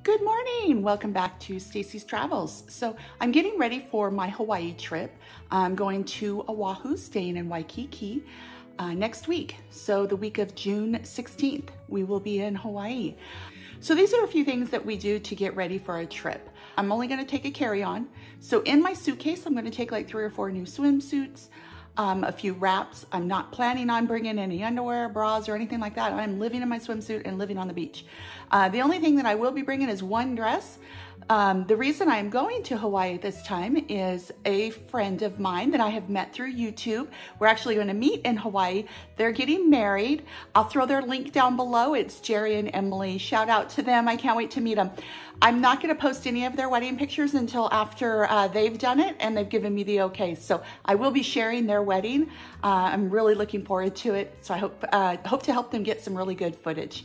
Good morning. Welcome back to Stacy's Travels. So I'm getting ready for my Hawaii trip. I'm going to Oahu, staying in Waikiki next week. So the week of June 16th, we will be in Hawaii. So these are a few things that we do to get ready for a trip. I'm only going to take a carry-on. So in my suitcase, I'm going to take like 3 or 4 new swimsuits, a few wraps. I'm not planning on bringing any underwear, bras, or anything like that. I'm living in my swimsuit and living on the beach. The only thing that I will be bringing is one dress. The reason I'm going to Hawaii this time is a friend of mine that I have met through YouTube. We're actually going to meet in Hawaii. They're getting married. I'll throw their link down below. It's Jerry and Emily. Shout out to them. I can't wait to meet them. I'm not going to post any of their wedding pictures until after they've done it and they've given me the okay. So I will be sharing their wedding. I'm really looking forward to it. So I hope to help them get some really good footage.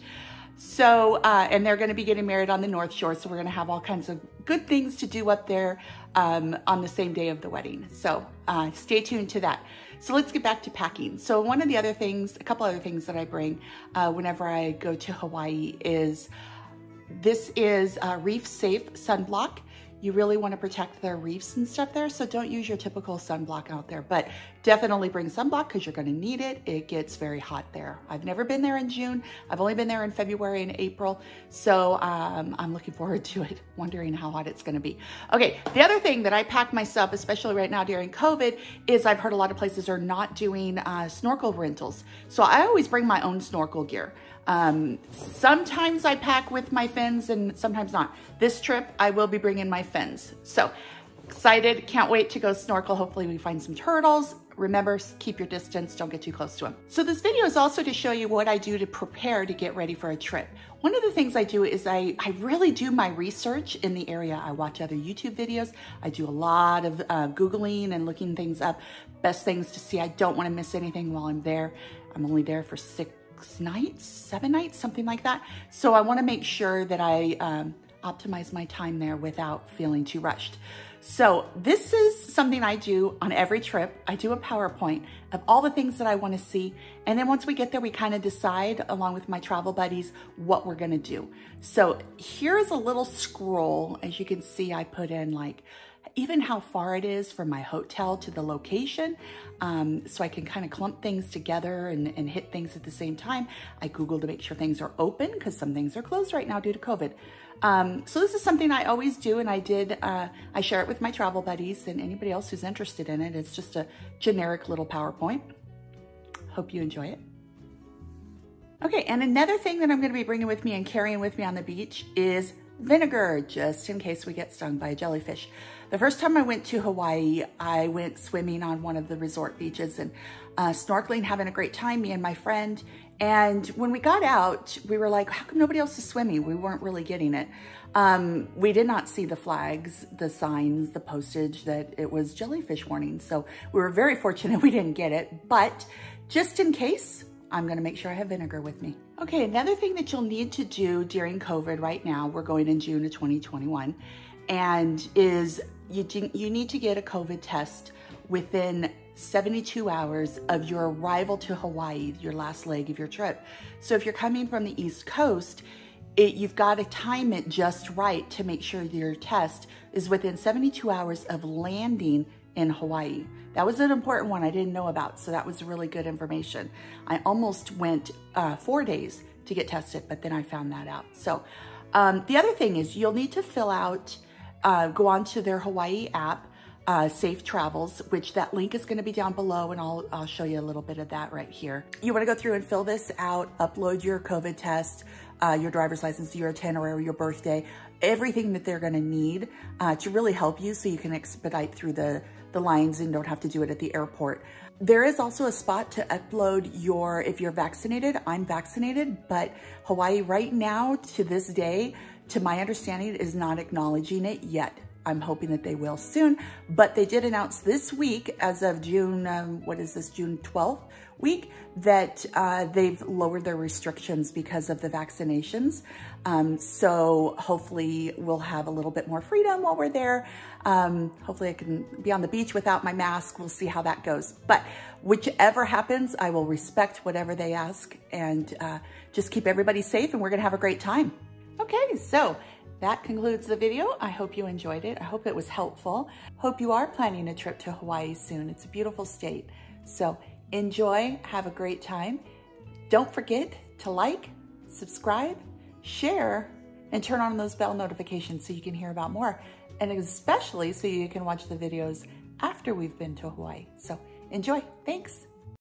So, and they're going to be getting married on the North Shore. So we're going to have all kinds of good things to do up there on the same day of the wedding. So stay tuned to that. So let's get back to packing. So one of the other things, a couple other things that I bring whenever I go to Hawaii is this is Reef Safe Sunblock. You really want to protect the reefs and stuff there, so don't use your typical sunblock out there, but definitely bring sunblock because you're going to need it. It gets very hot there. I've never been there in June. I've only been there in February and April, so I'm looking forward to it, wondering how hot it's going to be. Okay, the other thing that I pack myself, especially right now during COVID, is I've heard a lot of places are not doing snorkel rentals, so I always bring my own snorkel gear. Sometimes I pack with my fins and sometimes not. This trip, I will be bringing my fins. So excited, can't wait to go snorkel. Hopefully we find some turtles. Remember, keep your distance, don't get too close to them. So this video is also to show you what I do to prepare to get ready for a trip. One of the things I do is I really do my research in the area. I watch other YouTube videos. I do a lot of Googling and looking things up, best things to see. I don't want to miss anything while I'm there. I'm only there for 7 nights, something like that. So I want to make sure that I optimize my time there without feeling too rushed. So this is something I do on every trip. I do a PowerPoint of all the things that I want to see. And then once we get there, we kind of decide along with my travel buddies what we're going to do. So here's a little scroll. As you can see, I put in like even how far it is from my hotel to the location, so I can kind of clump things together and hit things at the same time. I Google to make sure things are open because some things are closed right now due to COVID. So this is something I always do, and I share it with my travel buddies and anybody else who's interested in it. It's just a generic little PowerPoint. Hope you enjoy it. Okay, and another thing that I'm going to be bringing with me and carrying with me on the beach is vinegar, just in case we get stung by a jellyfish. The first time I went to Hawaii, I went swimming on one of the resort beaches and snorkeling, having a great time, me and my friend. And when we got out, we were like, how come nobody else is swimming? We weren't really getting it. We did not see the flags, the signs, the postage that it was jellyfish warning. So we were very fortunate we didn't get it, but just in case, I'm gonna make sure I have vinegar with me. Okay, another thing that you'll need to do during COVID right now, we're going in June of 2021, and is you need to get a COVID test within 72 hours of your arrival to Hawaii, your last leg of your trip. So if you're coming from the East Coast, you've got to time it just right to make sure your test is within 72 hours of landing in Hawaii. That was an important one I didn't know about, so that was really good information. I almost went 4 days to get tested, but then I found that out. So the other thing is you'll need to fill out, go on to their Hawaii app, Safe Travels, which that link is going to be down below, and I'll show you a little bit of that right here. You want to go through and fill this out, upload your COVID test, your driver's license, your itinerary, your birthday, everything that they're going to need to really help you so you can expedite through the lines and don't have to do it at the airport. There is also a spot to upload if you're vaccinated. I'm vaccinated, but Hawaii right now to this day, to my understanding, is not acknowledging it yet. I'm hoping that they will soon, but they did announce this week, as of June, June 12th week, that they've lowered their restrictions because of the vaccinations. So hopefully we'll have a little bit more freedom while we're there. Hopefully I can be on the beach without my mask. We'll see how that goes. But whichever happens, I will respect whatever they ask and just keep everybody safe, and we're gonna have a great time. Okay, so that concludes the video. I hope you enjoyed it. I hope it was helpful. Hope you are planning a trip to Hawaii soon. It's a beautiful state. So enjoy, have a great time. Don't forget to like, subscribe, share, and turn on those bell notifications so you can hear about more. And especially so you can watch the videos after we've been to Hawaii. So enjoy. Thanks.